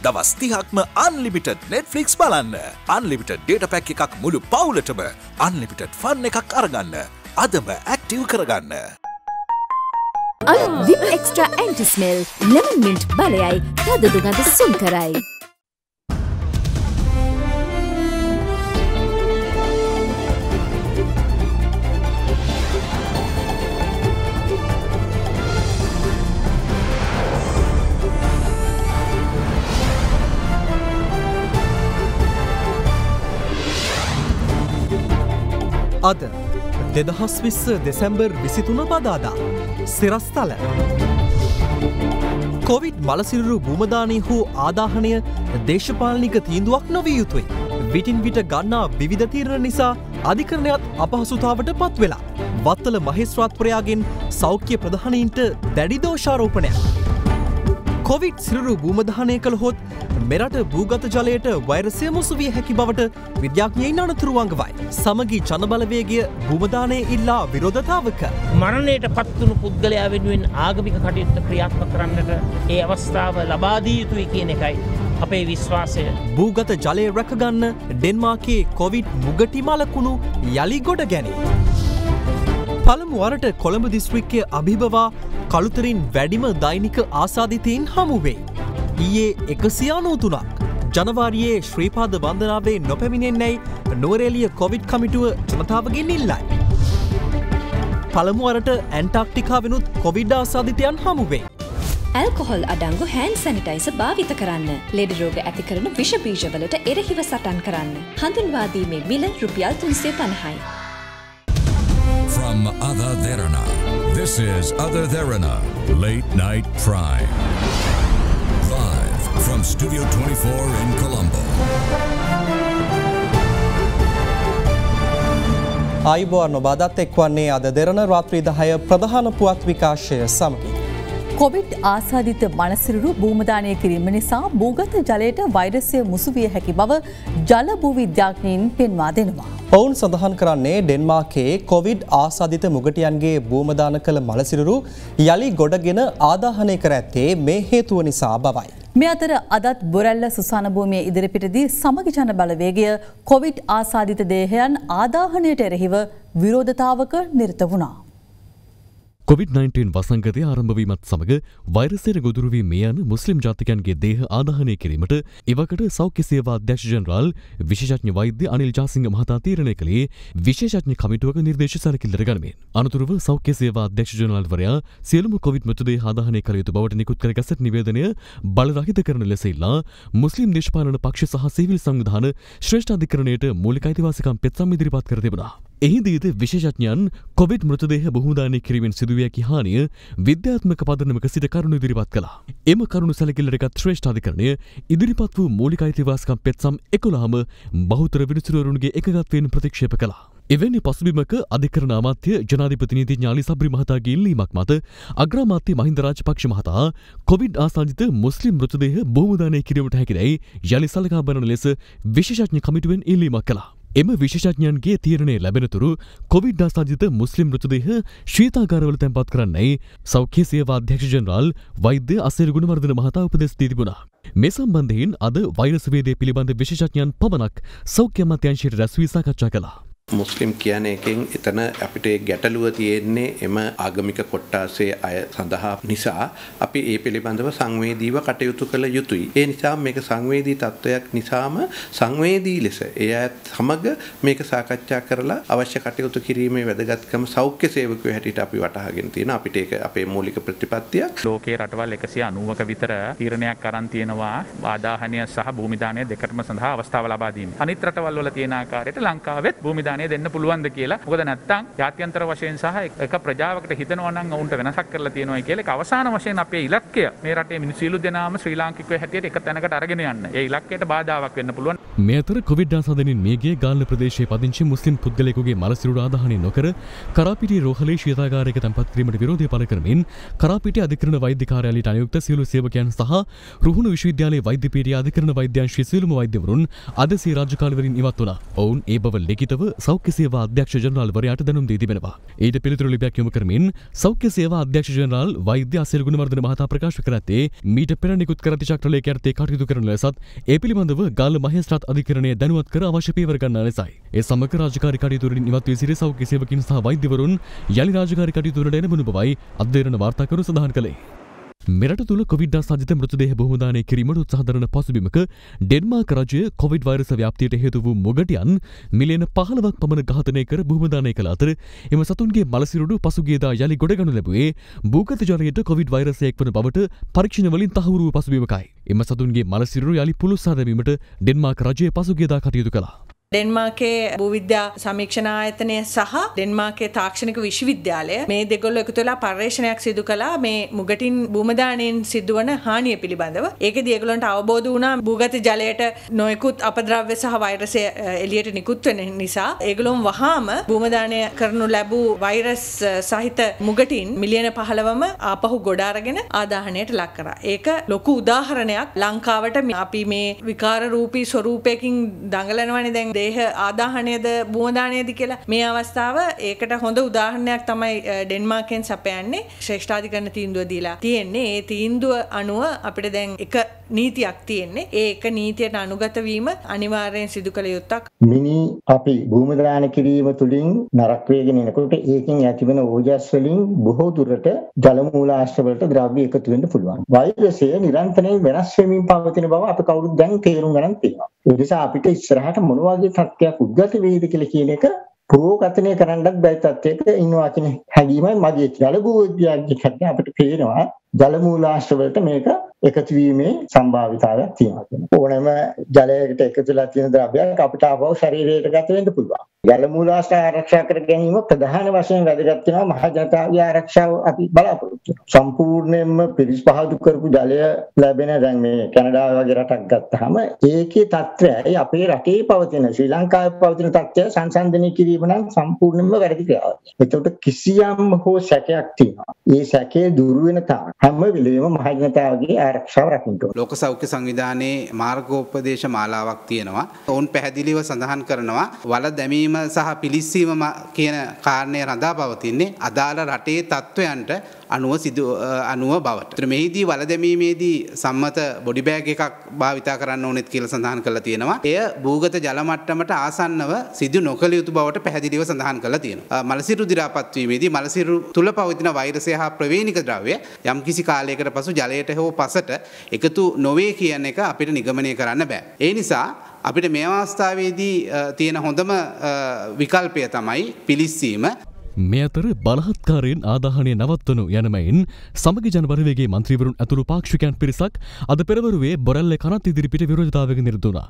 දවස් 30ක්ම unlimited Netflix බලන්න. unlimited data pack එකක් මුළු පවුලටම unlimited fun එකක් අරගන්න. අදම active කරගන්න. Vip Extra Anti-Smell Lemon Mint බලයයි තද දුගඳ සුන් කරයි. අද 2020 දෙසැම්බර් 23 බදාදා සිරස්තල කොවිඩ් මලසිරුරු භූමදානය හෝ ආදාහනය දේශපාලනික තීන්දුවක් නොවිය යුතුයි. විටින් විට ගන්නා විවිධ තීරණ නිසා අධිකරණයත් අපහසුතාවට පත් වෙලා. වත්තල මහේස්ත්‍රාත්වරයාගෙන් සෞඛ්‍ය ප්‍රධානීන්ට දැඩි දෝෂාරෝපණයක්. කොවිඩ් සිරුරු භූමදානය කළහොත් මෙරට භූගත ජලයට වෛරසය මුසු විය හැකි බවට විද්‍යාඥයින් අනතුරු වංගවයි. සමගි ජනබලවේගය භූමදානය ඉල්ලා විරෝධතාවක. මරණයට පත්වුණු පුද්ගලයා වෙනුවෙන් ආගමික කටයුතු ක්‍රියාත්මක කරන්නට ඒ අවස්ථාව ලබා දී යුතුයි කියන එකයි අපේ විශ්වාසය. භූගත ජලය රැකගන්න ඩෙන්මාර්කේ කොවිඩ් මුගටි මලකුණු යලි ගොඩ ගැනේ. පළමු වරට කොළඹ දිස්ත්‍රික්කය අභිබවා කළුතරින් වැඩිම දෛනික ආසාදිතයින් හමුවේ. ඊයේ 193ක්. ජනවාරියේ ශ්‍රීපාද වන්දනාවේ නොපැමිණෙන්නැයි නුවරඑළිය කොවිඩ් කමිටුව ජනතාවගෙන් ඉල්ලයි. පළමු වරට ඇන්ටාර්ක්ටිකාවෙනුත් කොවිඩ් ආසාදිතයන් හමුවේ. ඇල්කොහොල් අඩංගු හෑන්ඩ් සැනිටයිසර් භාවිත කරන්න. ලෙඩ රෝග ඇති කරන විෂ බීජවලට එරෙහිව සටන් කරන්න. හඳුන්වා දීමේ මිල රුපියල් 350යි. From Ada Derana, this is Ada Derana, Late Night Prime. Live from Studio 24 in Colombo. ආයුබෝවන් ඔබ අදත් එක්වන්නේ අද දෙරණ රාත්‍රී 10 ප්‍රධාන පුවත් විකාශය සමගින්. කොවිඩ් ආසාදිත මනසිරුරු භූමදානය කිරීම නිසා භූගත ජලයට වෛරසය මුසු විය හැකි බව ජල භූ විද්‍යාඥයින් පෙන්වා දෙනවා. ඔවුන් සඳහන් කරන්නේ ඩෙන්මාර්කයේ කොවිඩ් ආසාදිත මුගටියන්ගේ භූමදාන කළ මලසිරුරු යලි ගොඩගෙන ආදාහනය කර ඇත්තේ මේ හේතුව නිසා බවයි. මේ අතර අදත් බොරැල්ල සුසාන භූමිය ඉදිරිපිටදී සමගි ජන බලවේගය කොවිඩ් ආසාදිත දේහයන් ආදාහනයට එරෙහිව විරෝධතාවක නිරත වුණා. COVID-19 වසංගතය ආරම්භවීමත් සමග වෛරසයට ගොදුරු වී මේ යන මුස්ලිම් ජාතිකයන්ගේ දේහ ආදාහනය කිරීමට එවකට සෞඛ්‍ය සේවා අධ්‍යක්ෂ ජනරාල් විශේෂඥ වෛද්‍ය අනිල් ජාසිංහ මහතා තීරණය කළේ විශේෂඥ කමිටුවක නිර්දේශ සැලකිල්ලට ගනිමින්. අනතුරුව සෞඛ්‍ය සේවා අධ්‍යක්ෂ ජනරාල්වරයා සියලුම කොවිඩ් මෘතදේහ ආදාහනය කළ යුතු බවට නිකුත් කර ගැසට් නිවේදනය බලරහිත කරන ලෙස ඉල්ලා මුස්ලිම් දේශපාලන පක්ෂ සහ සිවිල් සංවිධාන ශ්‍රේෂ්ඨ අධිකරණයට මූලික අයිතිවාසිකම් පෙත්සම් ඉදිරිපත් කර තිබුණා. එහිදීද විශේෂඥයන් කොවිඩ් මෘතදේහ බහුදානය කිරීමෙන් සිදුවිය හැකි හානිය විද්‍යාත්මක පදනමක සිට කරුණු ඉදිරිපත් කළා. එම කරුණු සැලකිල්ලට ගත් ශ්‍රේෂ්ඨ අධිකරණය ඉදිරිපත් වූ මූලික අයිතිවාසිකම් පෙත්සම් 11ම බහුතර විනිසුරුවරුන්ගේ එකගත්වයෙන් ප්‍රතික්ෂේප කළා. එවැනි පසුබිමක අධිකරණ අමාත්‍ය ජනාධිපති නීතිඥ අලි සබ්රි මහතාගේ ඉල්ලීමක් මත අග්‍රාමාත්‍ය මහින්ද රාජපක්ෂ මහතා කොවිඩ් ආසාදිත මුස්ලිම් මෘතදේහ බහුදානය කිරීමට හැකිදැයි යලි සලකා බලන ලෙස විශේෂඥ කමිටුවෙන් ඉල්ලීමක් කළා. එම විශේෂඥයන්ගේ තීරණය ලැබෙනතුරු කොවිඩ් ආසාදිත මුස්ලිම් මෘතදේහ ශීතාගාරවල තැන්පත් කරන්නයි සෞඛ්‍ය සේවා අධ්‍යක්ෂ ජනරාල් වෛද්‍ය අසේර ගුණවර්ධන මහතා උපදෙස් දී තිබුණා. මේ සම්බන්ධයෙන් අද වෛරස් වේදය පිළිබඳ විශේෂඥයන් පමණක් සෞඛ්‍ය අමාත්‍යාංශයට රැස් වී සාකච්ඡා කළා. මුස්ලිම් කියන එකෙන් එතන අපිට ගැටලුව තියෙන්නේ එම ආගමික කොට්ටාසේ අය සඳහා නිසා අපි ඒ පිළිබඳව සංවේදීව කටයුතු කළ යුතුයි. ඒ නිසා මේක සංවේදී තත්වයක් නිසාම සංවේදී ලෙස ඒ අයත් සමග මේක සාකච්ඡා කරලා අවශ්‍ය කටයුතු කිරීමේ වැදගත්කම සෞඛ්‍ය සේවකයෝ හැටියට අපි වටහාගෙන තියෙනවා. අපිට ඒක අපේ මූලික ප්‍රතිපත්තියක්. ලෝකයේ රටවල් 190ක විතර තීරණයක් අරන් තියෙනවා ආදාහනය සහ භූමිදානය දෙකටම සඳහා අවස්ථාව ලබා දීම. අනිත් රටවල් වල තියෙන ආකාරයට ලංකාවෙත් භූමිදානය දෙන්න පුළුවන්ද කියලා. මොකද නැත්තම් ජාත්‍යන්තර වශයෙන් සහ එක ප්‍රජාවකට හිතනවා නම් ඔවුන්ට වෙනසක් කරලා තියෙනවා කියලා ඒක අවසාන වශයෙන් අපේ ඉලක්කය මේ රටේ මිනිස්සු සියලු දෙනාම ශ්‍රී ලාංකිකයෝ හැටියට එක තැනකට අරගෙන යන්න. ඒ ඉලක්කයට බාධාවක් වෙන්න පුළුවන්. මේ අතර කොවිඩ් ආසාදනයෙන් මියගිය ගාල්ල ප්‍රදේශයේ පදිංචි මුස්ලිම් පුද්ගලයෙකුගේ මලසිරුර ආදාහනය නොකර කරාපිටිය රෝහලේ ශීතාගාරයක තැන්පත් කිරීමට විරෝධය පළ කරමින් කරාපිටිය අධිකරණ වෛද්‍ය කාර්යාලයට අනුයුක්ත සියලු සේවකයන් සහ රුහුණු විශ්වවිද්‍යාලයේ වෛද්‍ය පීඨයේ අධිකරණ වෛද්‍යාංශයේ සියලුම වෛද්‍යවරුන් අද සිය රාජකාරිවලින් ඉවත් වුණා. ඔවුන් ඒ බව ලිඛිතව සෞඛ්‍ය සේවා අධ්‍යක්ෂ ජනරාල්වරයාට දැනුම් දී තිබෙනවා. ඊට පිළිතුරු ලිපියක් යොමු කරමින් සෞඛ්‍ය සේවා අධ්‍යක්ෂ ජනරාල් වෛද්‍ය අසිල් ගුණවර්ධන මහතා ප්‍රකාශ කර ඇත්තේ මීට පෙර නිකුත් කර ඇති චක්‍රලේඛ යටතේ කටයුතු කරන ලෙසත් ඒ පිළිබඳව ගාල්ල මහේස්ත්‍රාත් අධිකරණය දැනුවත් කර අවශ්‍ය පියවර ගන්නා ලෙසයි. ඒ සමග රාජකාරී කටයුතු වලින් ඉවත් වී සිටි සෞඛ්‍ය සේවකින් සහ වෛද්‍යවරුන් යලි රාජකාරී කටයුතු වලට එන බවයි අධ්‍යයන වාර්තාකරු සඳහන් කළේ. මෙරට තුළ කොවිඩ් ආසාදිත මෘතදේහ බොහෝදානය කිරීමට උත්සාහ දරන පසුබිමක ඩෙන්මාර්ක් රජය කොවිඩ් වෛරස ව්‍යාප්තියට හේතු වූ මොගටියන් මිලියන 15ක් පමණ ඝාතනය කර බොහෝදානය කළ අතර එම සතුන්ගේ මලසිරුඩු පසුගියදා යලි ගොඩගනු ලැබුවේ භූගත ජලයට කොවිඩ් වෛරසය එක්වන බවට පරීක්ෂණ වලින් තහවුරු වූ පසුබිමකයි. එම සතුන්ගේ මලසිරුඩු යලි පුළුස්සා දැමීමට ඩෙන්මාර්ක් රජය පසුගියදා කටයුතු කළා. ඩෙන්මාර්කේ භූවිද්‍යා සමීක්ෂණ ආයතනය සහ ඩෙන්මාර්කේ තාක්ෂණික විශ්වවිද්‍යාලය මේ දෙගොල්ලෝ එකතු වෙලා පර්යේෂණයක් සිදු කළා මේ මුගටින් භූමදානයෙන් සිදුවන හානිය පිළිබඳව. ඒකෙදී ඒගොල්ලන්ට අවබෝධ වුණා භූගත ජලයට නොයෙකුත් අපද්‍රව්‍ය සහ වෛරසය එළියට නිකුත් වෙන නිසා ඒගොල්ලොන් වහාම භූමදානය කරනු ලැබූ වෛරස් සහිත මුගටින් මිලියන 15ම ආපහු ගොඩ අරගෙන ආදාහනයට ලක් කරා. ඒක ලොකු උදාහරණයක් ලංකාවට අපි මේ විකාර රූපී ස්වරූපයකින් දඟලනවනේ දැන් දේහ ආදාහනයද භූමදානයද කියලා මේ අවස්ථාව ඒකට හොඳ උදාහරණයක් තමයි ඩෙන්මාර්කෙන් සපයන්නේ ශ්‍රේෂ්ඨාධිකරණ තීන්දුව දීලා තියෙන්නේ. ඒ තීන්දුව අනුව අපිට දැන් එක නීතියක් තියෙන්නේ. ඒ එක නීතියට අනුගත වීම අනිවාර්යෙන් සිදු කළ යුත්තක්. මිනි අපි භූමදාන කිරීම තුළින් නරක වේගෙන එනකොට ඒකෙන් ඇතිවන ඕජස් වලින් බොහෝ දුරට ජල මූලාශ්‍ර වලට ද්‍රව්‍ය එකතු වෙන්න පුළුවන්. වෛරසය නිරන්තරයෙන් වෙනස් වෙමින් පවතින බව අපි කවුරුත් දැන් තේරුම් ගන්න තියෙනවා. ඒ නිසා අපිට ඉස්සරහට මොන වගේ තත්ත්වයක් උද්ගත වෙයිද කියලා කියන එක පුරෝගතනය කරන්නත් බැරි තත්ත්වයක ඉන්නවා කියන හැඟීමයි මගේ. ජල භූවිද්‍යාඥයෙක් අපිට පේනවා ජල මූලාශ්‍ර වලට මේක එකතු වීමේ සම්භාවිතාවයක් තියෙනවා. ඕනෑම ජලයකට එකතුලා තියෙන ද්‍රව්‍යයක් අපිට ආපහු ශරීරයට ගත වෙන්න පුළුවන්. ජල මූලාශ්‍ර ආරක්ෂා කර ගැනීම ප්‍රධාන වශයෙන් වැදගත් වෙනවා. මහ ජනතාවගේ ආරක්ෂාව අපි බලාපොරොත්තු වෙනවා. සම්පූර්ණයෙන්ම පිරිස් පහදු කරපු ජලය ලැබෙන දැන් මේ කැනඩාව වගේ රටක් ගත්තාම ඒකේ තත්ත්වයයි අපේ රටේ පවතින ශ්‍රී ලංකාවේ පවතින තත්ත්වය සංසන්දනය කිරීම නම් සම්පූර්ණයෙන්ම වැරදි ක්‍රියාවක්. ඒකට කිසියම් හෝ සැකයක් තියෙනවා. ඒ සැකේ දුරු වෙන තාක් හැම වෙලෙම මහ ජනතාවගේ ආරක්ෂාව රකින්න ඕන. ලෝක සෞඛ්‍ය සංවිධානයේ මාර්ගෝපදේශ මාලාවක් තියෙනවා. ඔවුන් පැහැදිලිව සඳහන් කරනවා වල දැමීම සහ පිලිස්සීම කියන කාරණය රඳා පවතින්නේ අදාළ රටේ තත්ත්වයන්ට අනුව බවට. මෙහිදී වල දැමීමේදී සම්මත බොඩි බෑග් එකක් භාවිතා කරන්න ඕනෙත් කියලා සඳහන් කරලා තියෙනවා. එය භූගත ජල මට්ටමට ආසන්නව සිදු නොකළ යුතු බවට පැහැදිලිව සඳහන් කරලා තියෙනවා. මලසිරු දි รา පත් වීමේදී මලසිරු තුල පවතින වෛරසය හා ප්‍රවේණික ද්‍රව්‍ය යම්කිසි කාලයකට පසු ජලයට හෝ පසට එකතු නොවේ කියන එක අපිට නිගමනය කරන්න බෑ. ඒ නිසා අපිට මේ අවස්ථාවේදී තියෙන හොඳම විකල්පය තමයි පිලිස්සීම. මේ අතර බලහත්කාරයෙන් ආදාහනය නවත්වනු යනමයින් සමගි ජන බලවේගයේ මන්ත්‍රීවරුන් ඇතුළු පාක්ෂිකයන් පිරිසක් අද පෙරවරුවේ බොරැල්ල කනත් ඉදිරිපිට විරෝධතාවයක නිරත වුණා.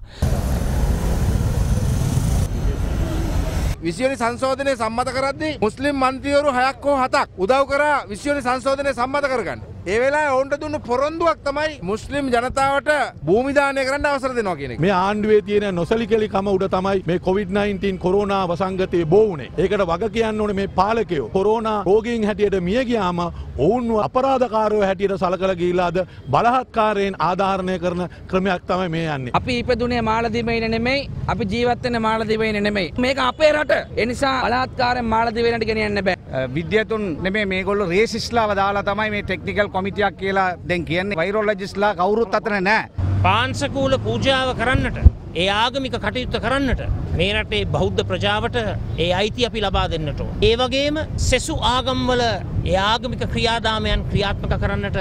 විසියලි සංශෝධනය සම්මත කරද්දී මුස්ලිම් මන්ත්‍රීවරු 6ක් හෝ 7ක් උදව් කරා විසියලි සංශෝධනය සම්මත කරගන්න. ඒ වෙලාවේ ඔවුන්ට දුන්නු පොරොන්දුවක් තමයි මුස්ලිම් ජනතාවට භූමි දානය කරන්න අවසර දෙනවා කියන එක. මේ ආණ්ඩුවේ තියෙන නොසලිකලිකම උඩ තමයි මේ COVID-19 කොරෝනා වසංගතය බෝ වුනේ. ඒකට වග කියන්න ඕනේ මේ පාලකයෝ. කොරෝනා රෝගීන් හැටියට මිය ගියාම ඔවුන්ව අපරාධකාරයෝ හැටියට සලකලා ගිහිලාද බලහත්කාරයෙන් ආධාරණය කරන ක්‍රමයක් තමයි මේ යන්නේ. අපි ඉපදුනේ මාලදිවයිනේ නෙමෙයි. අපි ජීවත් වෙන්නේ මාලදිවයිනේ නෙමෙයි. මේක අපේ රට. ඒ නිසා බලහත්කාරයෙන් මාලදිවයිනට ගෙනියන්න බෑ. විද්‍යාතුන් නෙමෙයි මේගොල්ලෝ රේසිස්ලාව දාලා තමයි මේ ටෙක්නිකල් කොමිටියක් කියලා දැන් කියන්නේ. වෛරොලොජිස්ට්ලා කවුරුත් අතර නැහැ. පාංශකූල පූජාව කරන්නට ඒ ආගමික කටයුත්ත කරන්නට මේ රටේ බෞද්ධ ප්‍රජාවට ඒ අයිතිය අපි ලබා දෙන්නට ඕන. ඒ වගේම සෙසු ආගම්වල ඒ ආගමික ක්‍රියාදාමයන් ක්‍රියාත්මක කරන්නට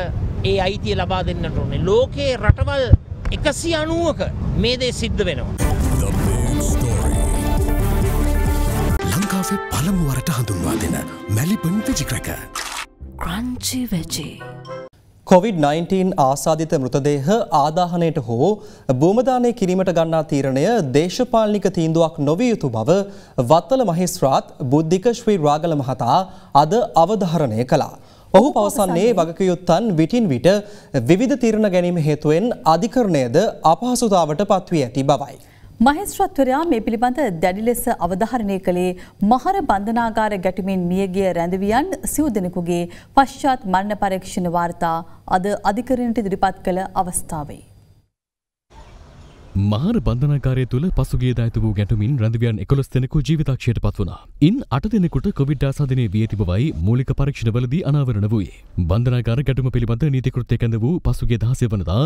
ඒ අයිතිය ලබා දෙන්නට ඕනේ. ලෝකේ රටවල් 190ක මේ දේ සිද්ධ වෙනවා. ලංකාවේ පළමු වරට හඳුන්වා දෙන මැලිබන් විජික්‍රක ක්‍රන්චි වෙජි. COVID-19 ආසාදිත මෘතදේහ ආදාහනයට හෝ භූමදානය කිරීමට ගන්නා තීරණය දේශපාලනික තීන්දුවක් නොවිය යුතු බව වත්තල මහේස්ත්‍රාත් බුද්ධික ශ්‍රී රාගල මහතා අද අවධාරණය කළා. ඔහු පවසන්නේ වගකීම් විටින් විට විවිධ තීරණ ගැනීම හේතුවෙන් අධිකරණයද අපහසුතාවට පත්වී ඇති බවයි. මහේස්ත්‍රාත්වරයා මේ පිළිබඳ දැඩි ලෙස අවධාරණය කළේ මහර බන්ධනාගාර ගැටුමින් මියගිය රැඳවියන් සිව් දෙනෙකුගේ පශ්චාත් මරණ පරීක්ෂණ වාර්තා අද අධිකරණයට ඉදිරිපත් කළ අවස්ථාවේ. මහර බන්ධනාගාරය තුළ පසුගියදා ඇති වූ ගැටුමින් රැඳවියන් 11 දෙනෙකු ජීවිතක්ෂයට පත් වුණා. ඉන් 8 දෙනෙකුට කොවිඩ් ආසාදනය වී ඇති බවයි මූලික පරීක්ෂණවලදී අනාවරණ වූයේ. බන්ධනාගාර ගැටුම පිළිබඳ නීති කෘත්‍ය කැඳ වූ පසුගිය 16 වනදා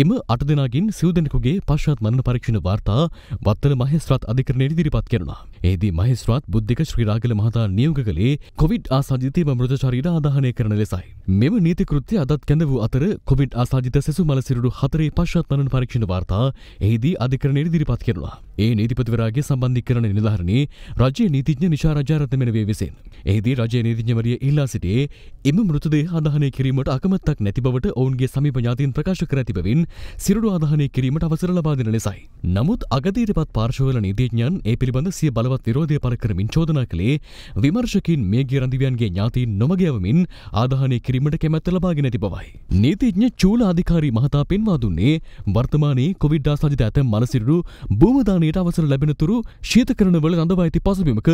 එම 8 දෙනාගෙන් සිව් දෙනෙකුගේ පශ්චාත් මරණ පරීක්ෂණ වාර්තා වත්තල මහේස්ත්‍රාත් අධිකරණයට ඉදිරිපත් කෙරුණා. එහිදී මහේස්ත්‍රාත් බුද්ධික ශ්‍රී රාගල මහතා නියෝග කළේ කොවිඩ් ආසාදිතව මෘත ශරීර ආදාහනය කරන ලෙසයි. මෙම නීති කෘත්‍ය අදත් කැඳ වූ අතර කොවිඩ් ආසාදිත සෙසු මළ සිරුරු 4 පශ්චාත් මරණ පරීක්ෂණ වාර්තා එහිදී අධිකරණයට ඉදිරිපත් කෙරුණා. ඒ නීතිපතිවරයාගේ සම්බන්ධීකරණ නිලධාරණී රජයේ නීතිඥ නිෂා රජාරත්න මෙනවේ විසින්. එහිදී රජයේ නීතිඥවරිය ඉල්ලා සිටියේ එම මෘතදේහ ආදාහනය කිරීමට අකමැත්තක් නැති බවට ඔවුන්ගේ සමීප ඥාතීන් ප්‍රකාශ කර ඇති බැවින් සිරුරු ආදාහනය කිරීමට අවසර ලබා දෙන ලෙසයි. නමුත් අගතියටපත් පාර්ශවවල නීතිඥයන් ඒ පිළිබඳ සිය බලවත් විරෝධය පළ කරමින් චෝදනා කළේ විමර්ශකයින් මේගේ රඳවියන්ගේ ඥාතීන් නොමග යවමින් ආදාහනය කිරීමට කැමැත්ත ලබාගෙන ඇති බවයි. නීතිඥ චූල අධිකාරී මහතා පෙන්වා දුන්නේ වර්තමානයේ කොවිඩ් ආසාදිත ඇතැම් මළසිරුරු භූමදානයට අවසර ලැබෙන තුරු ශීතකරණවල රඳවා ඇති පසුබිමක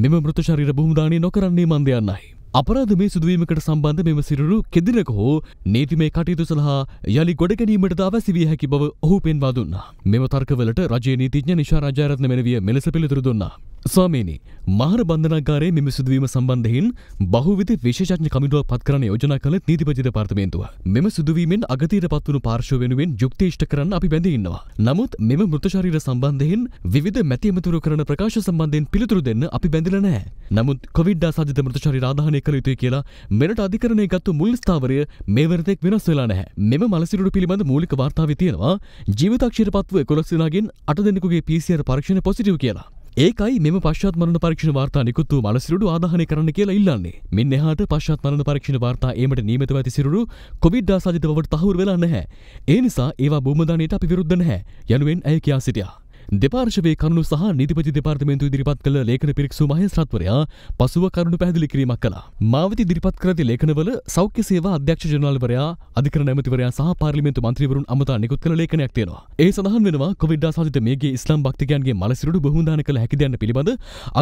මෙම මෘත ශරීර භූමදානය නොකරන්නේ මන්ද යන්නයි. අපරාධ මේ සිදුවීමකට සම්බන්ධ මෙම සිරුරු කෙදිනක හෝ නීතිමය කටයුතු සඳහා යළි ගොඩ ගැනීමට අවශ්‍ය විය හැකි බව ඔහු පෙන්වා දුන්නා. මෙම තර්කවලට රජයේ නීතිඥ නිෂා රාජාරත්න මෙනවිය මෙලෙස පිළිතුරු දුන්නා. ස්වාමීනි, මහර බන්ධනාගාරයේ මෙම සිදුවීම සම්බන්ධයෙන් බහුවිධ විශේෂඥ කමිටුවක් පත් කරන්න යෝජනා කළ නීතිපති දෙපාර්තමේන්තුව. මෙම සිදුවීමෙන් අගතියට පත්වුණු පාර්ශ්ව වෙනුවෙන් යුක්ති ඉෂ්ට කරන්න අපි බැඳී ඉන්නවා. නමුත් මෙම මෘත ශරීර සම්බන්ධයෙන් විවිධ මැතිඇමතුරු කරන ප්‍රකාශ සම්බන්ධයෙන් පිළිතුරු දෙන්න අපි බැඳිලා නැහැ. නමුත් කොවිඩ් ආසාදිත මෘත ශරීර ආදාහනය කළ යුතුයි කියලා මෙරට අධිකරණය ගත්තු මුල් ස්ථාවරය මේ වරතෙක් වෙනස් වෙලා නැහැ. මෙම මළසිරුරු පිළිබඳ මූලික වාර්තාවේ තියෙනවා ජීවිතක්ෂයට පත්ව 11 දෙනාගෙන් 8 දෙනෙකුගේ PCR පරීක්ෂණ පොසිටිව් කියලා. ඒකයි මෙම පශ්චාත් මරණ පරීක්ෂණ වාර්තා නිකුත් වූ මළසිරුරු ආදාහනය කරන්න කියලා ඉල්ලන්නේ. මින් එහාට පශ්චාත් මරණ පරීක්ෂණ වාර්තා ඒමට නියමිතව ඇති සිරුරු කොවිඩ් ආසාදිත බවට තහවුරු වෙලා නැහැ. ඒ නිසා ඒවා භූමදානයට අපි විරුද්ධ නැහැ යනුවෙන් ඇය කියා සිටියා. දෙපාර්ශවයේ කරුණු සහ නීතිපති දෙපාර්තමේන්තුව ඉදිරිපත් කළ ලේඛන පිරික්සූ මහේස්ත්‍රාත්වරයා පසුව කරුණු පැහැදිලි කිරීමක් කළා. මාවත ඉදිරිපත් කර ඇති ලේඛනවල සෞඛ්‍ය සේවා අධ්‍යක්ෂ ජනරාල්වරයා, අධිකරණ ඇමතිවරයා සහ පාර්ලිමේන්තු මන්ත්‍රීවරුන් අමතා නිකුත් කළ ලේඛනයක් තියෙනවා. ඒ සඳහන් වෙනවා කොවිඩ් ආසාදිත මේගේ ඉස්ලාම් භක්තිකයන්ගේ මළසිරුරු බහුදාන කළ හැකිද යන්න පිළිබඳ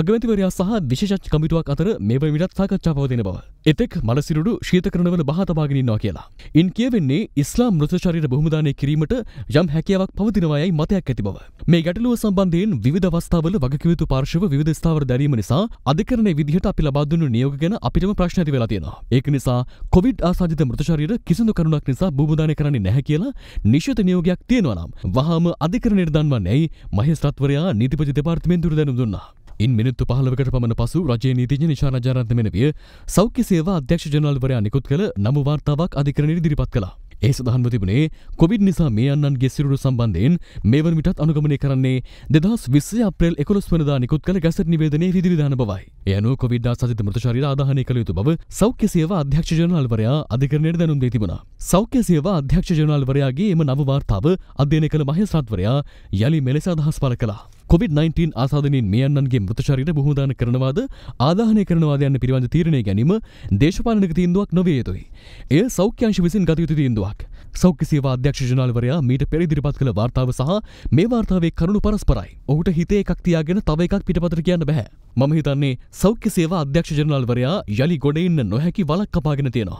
අගමැතිවරයා සහ විශේෂඥ කමිටුවක් අතර මේ වනවිටත් සාකච්ඡා පවතින බව. එතෙක් මළසිරුරු ශීතකරණවල බහා තබාගෙන ඉන්නවා කියලා. ඉන් කියවෙන්නේ ඉස්ලාම් මෘත ශරීර බහුදානය කිරීමට යම් හැකියාවක් පවතිනවායයි මතයක් ඇති බව. මේ ගැටලුව සම්බන්ධයෙන් විවිධ අවස්ථාවල වගකිව යුතු පාර්ශව විවිධ ස්ථාවර දැරීම නිසා අධිකරණයේ විදිහට අපි ලබා දුන්නු නියෝග ගැන අපිටම ප්‍රශ්න ඇති වෙලා තියෙනවා. ඒක නිසා කොවිඩ් ආසාදිත මෘත ශරීර කිසිදු කරුණක් නිසා භූමදානය කරන්නේ නැහැ කියලා නිශ්චිත නියෝගයක් තියෙනවා නම් වහාම අධිකරණයට දන්වන්නේයි මහේස්ත්‍රාත්වරයා නීතිපති දෙපාර්තමේන්තුවට දැනුම් දුන්නා. ඉන් මිනිත්තු 15කට පමණ පසු රජයේ නීතිඥ නිෂා රජාරත්න මෙනවිය සෞඛ්‍ය සේවා අධ්‍යක්ෂ ජනරාල්වරයා නිකුත් කළ නමු වාර්තාවක් අධිකරණයට ඉදිරිපත් කළා. ඒ සඳහන්ව තිබුණේ කොවිඩ් නිසා මේ අන්නන්ගේ සිරුරු සම්බන්ධයෙන් මේ වන විටත් අනුගමනය කරන්නේ 2020 අප්‍රේල් 11 වෙනිදා නිකුත් කළ ගැසට් නිවේදනයේ විධිවිධාන බවයි. ඒ අනුව කොවිඩ් ආසාදිත මෘත ශරීර ආදාහනය කළ යුතු බව සෞඛ්‍ය සේවා අධ්‍යක්ෂ ජනරාල්වරයා අධිකරණයට දැනුම් දී තිබුණා. සෞඛ්‍ය සේවා අධ්‍යක්ෂ ජනරාල්වරයාගේ එම නව වාර්තාව අධ්‍යයනය කළ මහේස්ත්‍රාත්වරයා යලි මෙලෙස අදහස් පළ කළා. COVID-19 ආසාදනයෙන් මේ අන්නන්ගේ මෘත ශරීර බහුදාන කරනවාද ආදාහනය කරනවාද යන්න පිළිබඳ තීරණය ගැනීම දේශපාලනික තීන්දුවක් නොවිය යුතුයි. එය සෞඛ්‍ය අංශ විසින් ගත යුතු තීන්දුවක්. සෞඛ්‍ය සේවා අධ්‍යක්ෂ ජනරාල්වරයා මීට පෙර ඉදිරිපත් කළ වාර්තාව සහ මේ වාර්තාවේ කරුණු පරස්පරයි. ඔහුට හිතේ එකක් තියාගෙන තව එකක් පිටපතට කියන්න බෑ. මම හිතන්නේ සෞඛ්‍ය සේවා අධ්‍යක්ෂ ජනරාල්වරයා යලි ගොඩ ඉන්න නොහැකි වලක් කපාගෙන තියෙනවා.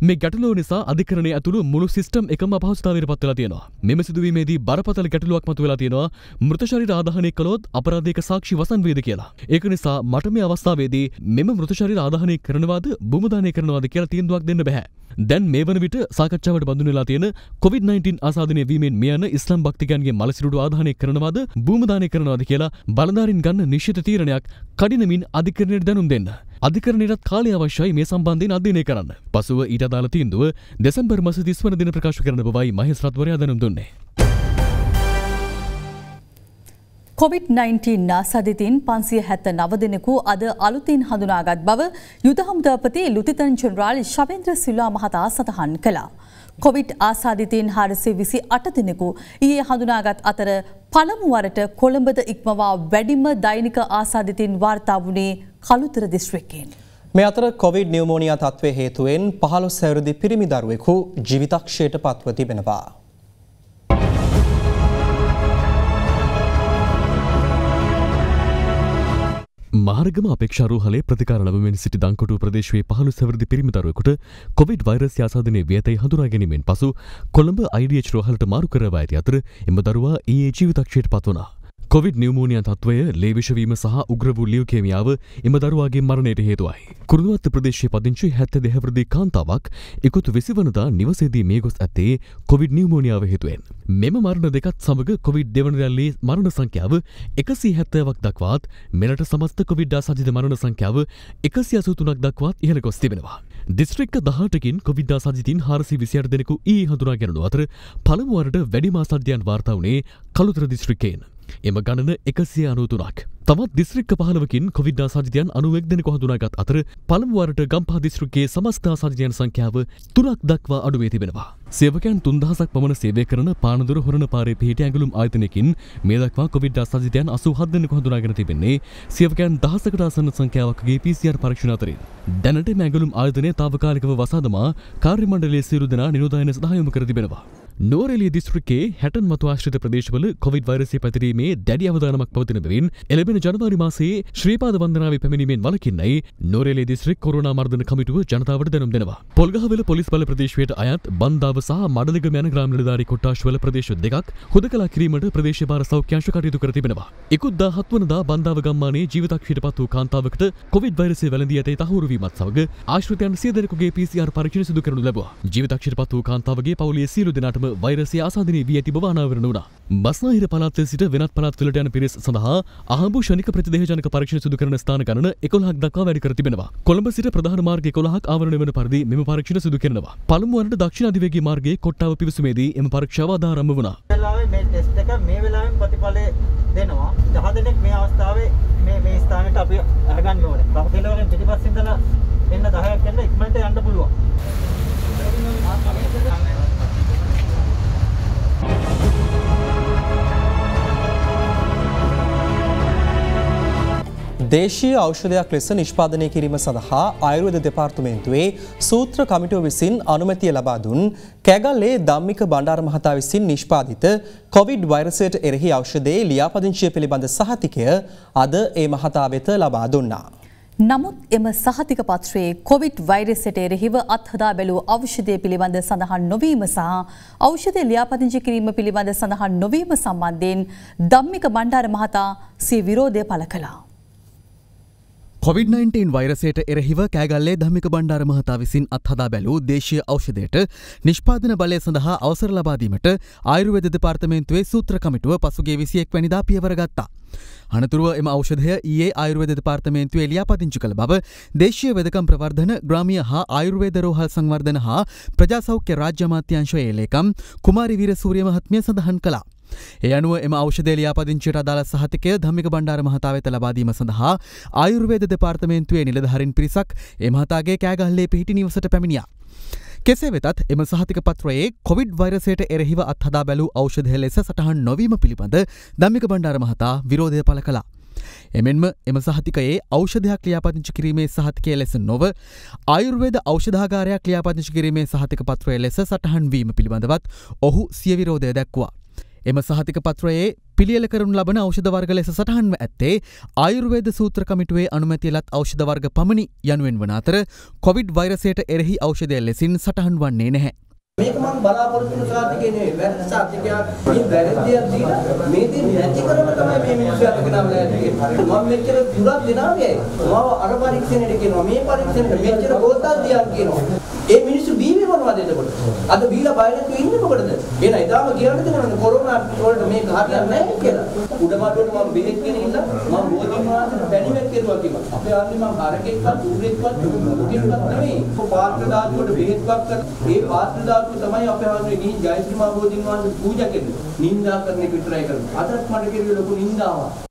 මේ ගැටලුව නිසා අධිකරණය ඇතුළු මුළු සිස්ටම් එකම අපහසුතාවයට පත් වෙලා තියෙනවා. මෙම සිදුවීමේදී බරපතල ගැටලුවක් මතුවලා තියෙනවා. මෘත ශරීර ආදාහනය කළොත් අපරාධයක සාක්ෂි වසන් වේද කියලා. ඒක නිසා මට මේ අවස්ථාවේදී මෙම මෘත ශරීර ආදාහනය කරනවාද භූමදානය කරනවාද කියලා තීන්දුවක් දෙන්න බෑ. දැන් මේ වන විට සාකච්ඡාවට බඳුන් වෙලා තියෙන COVID-19 ආසාදනය වීමෙන් මේ යන ඉස්ලාම් භක්තිකයන්ගේ මළසිරුරු ආදාහනය කරනවාද භූමදානය කරනවාද කියලා බලධාරීන් ගන්න නිශ්චිත තීරණයක් කඩිනමින් අධිකරණයට දැනුම් දෙන්න. අධිකරණයටත් කාලය අවශ්‍යයි මේ සම්බන්ධයෙන් අධ්‍යයනය කරන්න. පසුව ඊට අදාළ තීන්දුව දෙසැම්බර් මාස 30 වන දින ප්‍රකාශ කරන බවයි මහේස්ත්‍රාත්වරයා දැනුම් දුන්නේ. COVID-19 ආසාදිතින් 579 දෙනෙකු අද අලුතින් හඳුනාගත් බව යුද හමුදාපති ලුතිතන් ජෙනරාල් ශවේන්ද්‍ර සිල්වා මහතා සටහන් කළා. කොවිඩ් ආසාදිතයින් 428 දෙනෙකු ඊයේ හඳුනාගත් අතර පළමු වරට කොළඹද ඉක්මවා වැඩිම දෛනික ආසාදිතයින් වාර්තා වුණේ කළුතර දිස්ත්‍රික්කයෙන්. මේ අතර කොවිඩ් නියුමෝනියා තත්ත්වයේ හේතුවෙන් 15 අවුරුදු පිරිමි දරුවෙකු ජීවිතක්ෂයට පත්ව තිබෙනවා. මහරගම අපේක්ෂාරෝහලේ ප්‍රතිකාර ලැබෙමින් සිටි දංකොටුව ප්‍රදේශයේ 15 වසරේ පිරිමි දරුවෙකුට කොවිඩ් වෛරස් ආසාදනයේ වියතයි හඳුනා ගැනීමෙන් පසු කොළඹ IDH රෝහලට මාරු කරවා ඇති අතර එම දරුවා ඊයේ ජීවිතක්ෂයට පත් වුණා. කොවිඩ් නියුමෝනියා තත්වය ලේ විෂවීම සහ උග්‍ර වූ ලියුකේමියාව එම දරුවාගේ මරණයට හේතුවයි. කුරුණුවත්ත ප්‍රදේශයේ පදිංචි 72 වසරේ කාන්තාවක් ඉකුත් 20 වනදා නිවසේදී මිය ගොස් ඇත්තේ කොවිඩ් නියුමෝනියාව හේතුවෙන්. මෙම මරණ දෙකත් සමග කොවිඩ් දෙවන රැල්ලේ මරණ සංඛ්‍යාව 170ක් දක්වාත් මෙරට සමස්ත කොවිඩ් ආසාදිත මරණ සංඛ්‍යාව 183ක් දක්වාත් ඉහළ ගොස් තිබෙනවා. දිස්ත්‍රික්ක 18කින් කොවිඩ් ආසාදිතින් 428 දෙනෙකු ඊයේ හඳුනා ගැනුණු අතර පළමු වරට වැඩිම ආසාදයන් වාර්තා වුණේ කළුතර දිස්ත්‍රික්කයෙන්. එම ගණන 193ක්. තවත් දිස්ත්‍රික්ක 15කින් කොවිඩ් ආසාදිතයන් 91 දෙනෙකු හඳුනාගත් අතර පළමු වරට ගම්පහ දිස්ත්‍රික්කයේ සමස්ත ආසාදිතයන් සංඛ්‍යාව 3ක් දක්වා අඩු වී තිබෙනවා. සේවකයන් 3000ක් පමණ සේවය කරන පානදුර හොරණ පාරේ පිහිටි ඇඟලුම් ආයතනයකින් මේ දක්වා කොවිඩ් ආසාදිතයන් 87 දෙනෙකු හඳුනාගෙන තිබෙන්නේ සේවකයන් 1000කට ආසන්න සංඛ්‍යාවකගේ PCR පරීක්ෂණ අතරින්. දැනට මේ ඇඟලුම් ආයතනය తాවකාලිකව වසා දමා කාර්ය මණ්ඩලයේ සියලු දෙනා නිරෝධායන සඳහා යොමු කර තිබෙනවා. නුවරඑළිය දිස්ත්‍රික්කයේ 60 මතු ආශ්‍රිත ප්‍රදේශවල කොවිඩ් වෛරසය පැතිරීමේ දැඩි අවධානමක් පවතින බැවින් එළඹෙන ජනවාරි මාසයේ ශ්‍රීපාද වන්දනාවේ පැමිණීමෙන් වළකින්නයි නුවරඑළිය දිස්ත්‍රික් කොරෝනා මර්ධන කමිටුව ජනතාවට දැනුම් දෙනවා. පොල්ගහවෙල පොලිස් බල ප්‍රදේශයට අයත් බන්දාව සහ මඩලිගම යන ග්‍රාම නිලධාරී කොට්ටාශවල ප්‍රදේශ දෙකක් හුදකලා කිරීමට ප්‍රදේශ භාර සෞඛ්‍යාංශ කටයුතු කර තිබෙනවා. ඉකුත් 17 වනදා බන්දාව ගම්මානයේ ජීවිතක්ෂයට පත් වූ කාන්තාවකට කොවිඩ් වෛරසය වැළඳී ඇතේ තහවුරු වීමත් සමග ආශ්‍රිතයන් 100 දෙනෙකුගේ PCR පරීක්ෂණ සිදු කරනු ලැබුවා. ජීවිතක්ෂයට පත් වූ කාන්තාවගේ පවුලේ සියලු දෙනාටම වෛරසය ආසාදනය වී ඇති බව අනාවරණ වුණා. බස්නාහිර පළාතේ සිට වෙනත් පළාත්වලට යන පිරිස් සඳහා අහඹු ශනික ප්‍රතිදේහජනක පරීක්ෂණ සිදු කරන ස්ථාන ගණන 11ක් දක්වා වැඩි කර තිබෙනවා. කොළඹ සිට ප්‍රධාන මාර්ග 11ක් ආවරණය වන පරිදි මෙම පරීක්ෂණ සිදු කරනවා. පළමු වරට දක්ෂිණ අධිවේගී මාර්ගයේ කොට්ටාව පිවිසුමේදී එම පරීක්ෂාව ආරම්භ වුණා. මේ ටෙස්ට් එක මේ වෙලාවෙන් ප්‍රතිඵලය දෙනවා. 10 දෙනෙක් මේ අවස්ථාවේ මේ ස්ථානෙට අපි අරගන්න ඕනේ. කෙලවරෙන් පිටිපස්සින් ඉඳලා එන්න 10ක් එන්න ඉක්මනට යන්න පුළුවන්. දේශීය ඖෂධයක් ලෙස නිෂ්පාදනය කිරීම සඳහා ආයුර්වේද දෙපාර්තමේන්තුවේ සූත්‍ර කමිටුව විසින් අනුමැතිය ලබා දුන් කැගල්ලේ ධම්මික බණ්ඩාර මහතා විසින් නිෂ්පාදිත කොවිඩ් වෛරසයට එරෙහි ඖෂධයේ ලියාපදිංචිය පිළිබඳ සහතිකය අද ඒ මහතා වෙත ලබා දුන්නා. නමුත් එම සහතික පත්‍රයේ කොවිඩ් වෛරසයට එරෙහිව අත්හදා බැලූ ඖෂධය පිළිබඳ සඳහන් නොවීම සහ ඖෂධය ලියාපදිංචි කිරීම පිළිබඳ සඳහන් නොවීම සම්බන්ධයෙන් ධම්මික බණ්ඩාර මහතා සිය විරෝධය පළ කළා. COVID-19 වෛරසයට එරෙහිව කෑගල්ලේ ධම්මික බණ්ඩාර මහතා විසින් අත්හදා බැලූ දේශීය ඖෂධයට නිෂ්පාදන බලය සඳහා අවසර ලබා දීමට ආයුර්වේද දෙපාර්තමේන්තුවේ සූත්‍ර කමිටුව පසුගිය 21 වෙනිදා පියවර ගත්තා. අනතුරුව එම ඖෂධය ඊයේ ආයුර්වේද දෙපාර්තමේන්තුවේ ලියාපදිංචි කළ බව දේශීය වෙදකම් ප්‍රවර්ධන ග්‍රාමීය හා ආයුර්වේද රෝහල් සංවර්ධන හා ප්‍රජා සෞඛ්‍ය රාජ්‍ය අමාත්‍යාංශයේ ලේකම් කුමාරි වීරසූරිය මහත්මිය සඳහන් කළා. ඒ අනුව එම ඖෂධය ලියාපදිංචියට අදාළ සහතිකය ධම්මික බණ්ඩාර මහතා වෙත ලබා දීම සඳහා ආයුර්වේද දෙපාර්තමේන්තුවේ නිලධාරීන් පිරිසක් ඒ මහතාගේ කෑගල්ලේ පිහිටි නිවසට පැමිණියා. කෙසේ වෙතත් එම සහතික පත්‍රයේ කොවිඩ් වෛරසයට එරෙහිව අත්හදා බැලූ ඖෂධය ලෙස සටහන් නොවීම පිළිබඳ ධම්මික බණ්ඩාර මහතා විරෝධය පළ කළා. එමෙන්ම එම සහතිකයේ ඖෂධයක් ලියාපදිංචි කිරීමේ සහතිකය ලෙස නොව ආයුර්වේද ඖෂධාගාරයක් ලියාපදිංචි කිරීමේ සහතික පත්‍රය ලෙස සටහන් වීම පිළිබඳවත් ඔහු සිය විරෝධය දැක්වුවා. එම සහතික පත්‍රයේ පිළියෙල කරනු ලබන ඖෂධ වර්ග ලෙස සටහන්ව ඇත්තේ ආයුර්වේද සූත්‍ර කමිටුවේ අනුමැතිය ලත් ඖෂධ වර්ග පමණි යනුවෙන් වන අතර කොවිඩ් වෛරසයට එරෙහි ඖෂධය ලෙසින් සටහන් වන්නේ නැහැ. මේක මම බලාපොරොත්තු වෙන සාතිකේ නෙවෙයි වැරදි සාතිකයක් මේ වැරදියක් දීලා මේ දේ නැති කරන තමයි මේ මිනිස්සු අතගෙන ආවලා තියෙන්නේ මම මෙච්චර දුරක් දෙනාවේ මම අර පරීක්ෂණයට කියනවා මේ පරීක්ෂණයට මෙච්චර බෝතල් දියන් කියනවා ඒ මිනිස්සු බීමේ මොනවද එතකොට අද බීලා බය නැතුව ඉන්නේ මොකටද එන ඉතාලම කියන්න දෙනවා කොරෝනා වලට මේක හරියන්නේ නැහැ කියලා උඩමාඩුවට මම බෙහෙත් ගෙනින්න මම බෝධින් වහන්සේට පැණිමෙත් කෙරුවා කිව්වා අපේ ආන්නේ මම හරකෙක්වත් ඌරෙක්වත් මොකෙක්වත් නෙවෙයි පාත්‍ර ධාතුවට බෙහෙත්වක් කර ඒ පාත්‍ර තමයි අපේ ආන්නේ නිහින් ජයශ්‍රී බෝධින් වහන්සේ පූජා කරන්නේ නින්දා කරන එක විතරයි කරන්නේ අදත් මට කෙරුවේ ලොකු නින්දාවක්.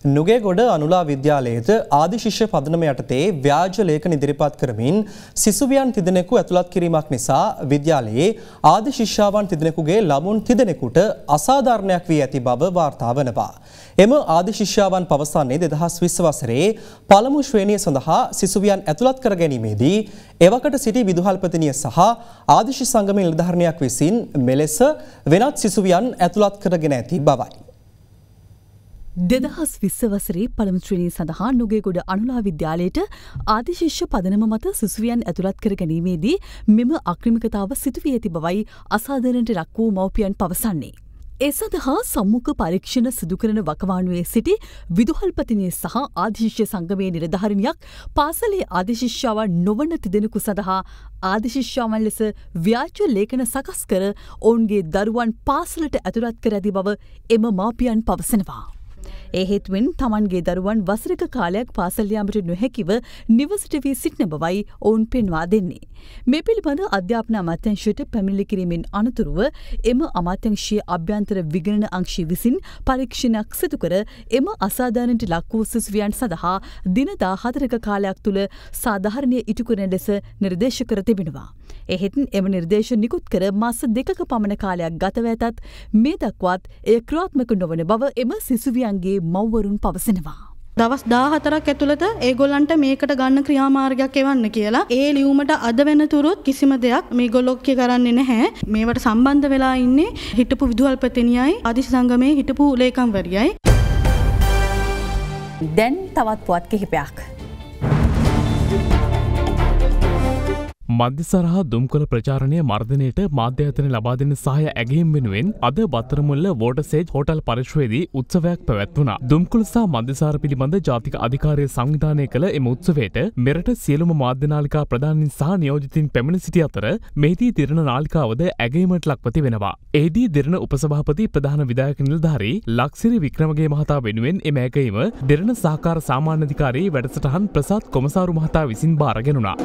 නුගේගොඩ අනුලා විද්‍යාලයේද ආදි ශිෂ්‍ය පදනම යටතේ ව්‍යාජ ලේඛන ඉදිරිපත් කරමින් සිසුවියන් තිදෙනෙකු ඇතුළත් කිරීමක් නිසා විද්‍යාලයේ ආදි ශිෂ්‍යාවන් තිදෙනෙකුගේ ළමුන් තිදෙනෙකුට අසාධාරණයක් වී ඇති බව වාර්තා වනවා. එම ආදි ශිෂ්‍යාවන් පවසන්නේ 2020 වසරේ පළමු ශ්‍රේණිය සඳහා සිසුවියන් ඇතුළත් කර ගැනීමේදී එවකට සිටි විදුහල්පතිනිය සහ ආදිශි සංගම නිලධාරණයක් විසින් මෙලෙස වෙනත් සිසුවියන් ඇතුළත් කරගෙන ඇති බවයි. 2020 වසරේ පළමු ශ්‍රේණිය සඳහා නුගේගොඩ අනුලා විද්‍යාලයට ආදිශිෂ්‍ය පදනම මත සිසුවියන් ඇතුළත් කර ගැනීමේදී මෙම අක්‍රමිකතාව සිදුවී ඇති බවයි අසාධාරණයට ලක් වූ මව්පියන් පවසන්නේ. ඒ සඳහා සම්මුඛ පරීක්ෂණ සිදු කරන වකවානුවේ සිටි විදුහල්පතිනිය සහ ආදිශිෂ්‍ය සංගමයේ නිලධාරිනියක් පාසලේ ආදිශිෂ්‍යාවන් නොවන තිදෙනෙකු සඳහා ආදිශිෂ්‍යාවන් ලෙස ව්‍යාජ ලේඛන සකස් කර ඔවුන්ගේ දරුවන් පාසලට ඇතුළත් කර ඇති බව එම මාපියන් පවසනවා. ඒ හේතුවෙන් තමන්ගේ දරුවන් වසරක කාලයක් පාසල් යාමට නොහැකිව නිවසට වී සිටින බවයි ඔවුන් පෙන්වා දෙන්නේ. මේ පිළිබඳ අධ්‍යාපන අමාත්‍යාංශයට පැමිණිලි කිරීමෙන් අනතුරුව එම අමාත්‍යාංශයේ අභ්‍යන්තර විගණන අංශය විසින් පරීක්ෂණයක් සිදු කර එම අසාධාරණයට ලක් වූ සිසුවියන් සඳහා දින 14ක කාලයක් තුළ සාධාරණය ඉටු කරන ලෙස නිර්දේශ කර තිබෙනවා. එහෙත් එම නිර්දේශ නිකුත් කර මාස 2ක පමණ කාලයක් ගතව ඇතත් මේ දක්වාත් එය ක්‍රියාත්මක නොවන බව එම සිසුවියන්ගේ මව්වරුන් පවසනවා. දවස් 14ක් ඇතුළත ඒගොල්ලන්ට මේකට ගන්න ක්‍රියාමාර්ගයක් එවන්න කියලා ඒ ලියුමට අද වෙනතුරුත් කිසිම දෙයක් මේගොල්ලෝ කරන්නේ නැහැ. මේවට සම්බන්ධ වෙලා ඉන්නේ හිටපු විදුහල්පතිනියයි ආදිශ සංගමේ හිටපු ලේකම්වරියයි. දැන් තවත් පුවත් කිහිපයක්. මධ්‍යසරහා දුම්කොළ ප්‍රචාරණය මර්ධනයට මාධ්‍යායතන ලබා දෙන සහාය ඇගීම් වෙනුවෙන් අද බත්තරමුල්ල වෝටර්සේජ් හෝටල් පරිශ්‍රයේදී උත්සවයක් පැවැත්වුණා. දුම්කොළ සහ මධ්‍යසාර පිළිබඳ ජාතික අධිකාරිය සංවිධානය කළ එම උත්සවයට මෙරට සියලුම මාධ්‍ය නාලිකා ප්‍රධානීන් සහ නියෝජිතින් පැමිණ සිටි අතර මෙහිදී දිරණ නාලිකාවද ඇගීමට ලක්ව තිබෙනවා. එහිදී දිරණ උපසභාපති ප්‍රධාන විධායක නිලධාරී ලක්සිරි වික්‍රමගේ මහතා වෙනුවෙන් එම ඇගීම දිරණ සහකාර සාමාන්‍ය අධිකාරී වැඩසටහන් ප්‍රසාද් කොමසාරු මහතා විසින් බාරගෙනුණා.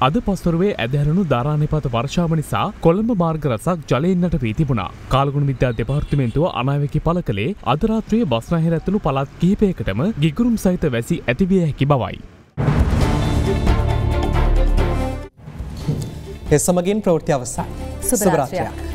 අද පස්වරුවේ ඇදහැරුණු ධාරානිපාත වර්ෂාව නිසා කොළඹ මාර්ග රැසක් ජලයෙන් යට වී තිබුණා. කාලගුණ විද්‍යා දෙපාර්තමේන්තුව අනාවැකි පළ කළේ අද රාත්‍රියේ බස්නාහිර ඇතුළු පළාත් කිහිපයකටම ගිගුරුම් සහිත වැසි ඇතිවිය හැකි බවයි. ඒ සමගින් ප්‍රවෘත්ති අවසන්. සුබ රාත්‍රියක්.